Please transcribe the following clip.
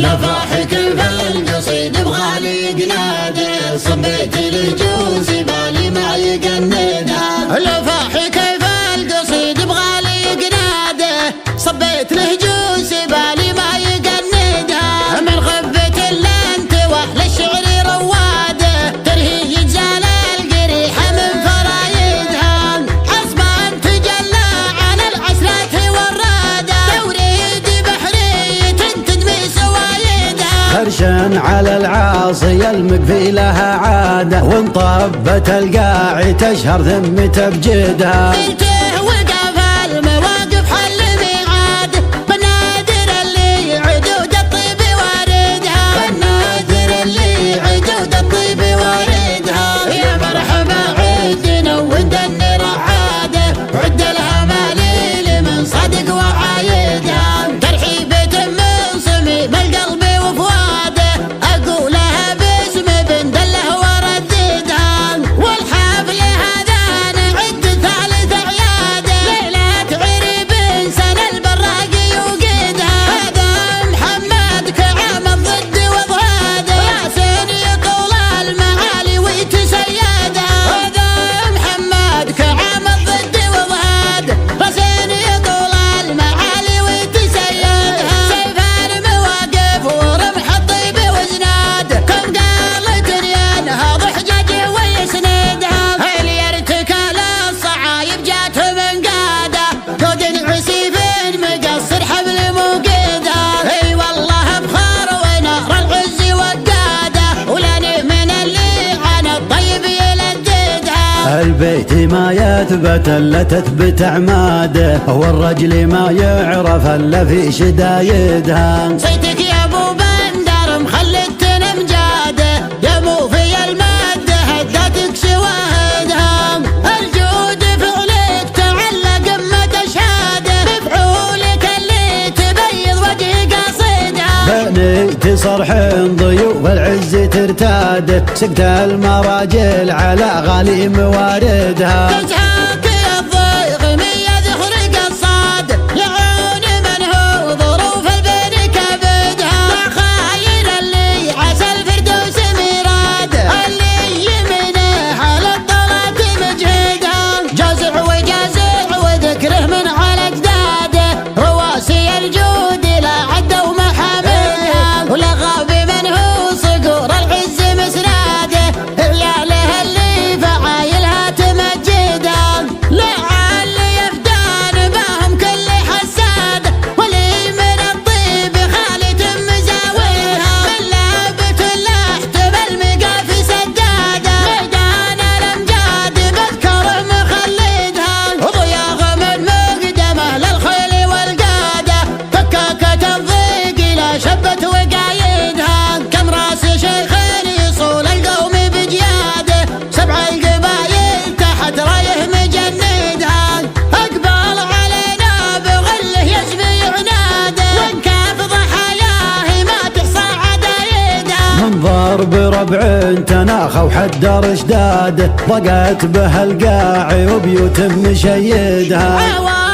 لفاح كيف القصيد بغالي قناده صبيت الجوز بالي ما يقندها. لفاح كيف القصيد بغالي قناده صبيت الجوز بالي ما يقندها. من خفة الانتوى للشعر رواده ترهي يجزال القريحة من فرايدها. حسبا تجلى على العسرات وراده توريد بحرية تدمي سوايدها. خرشا على العاصي المكفي لها عاده وانطبت القاعي تشهر ذمته بجدها. البيت ما يثبت الا تثبت عماده والرجل ما يعرف الا في شدايدها. صيتك يا ابو بندر مخلتنا مجاده يا مو في الماده هداتك شواهدها. الجود فعلك تعلق قمة شهاده بفعولك اللي تبيض وجه قاصدها. بنيت صرح ضيوف العز ترتاده سقت المراجل على غالي مواردها. ضرب ربع تناخى وحدر اشداده ضاقت به القاعي وبيوت مشيدها.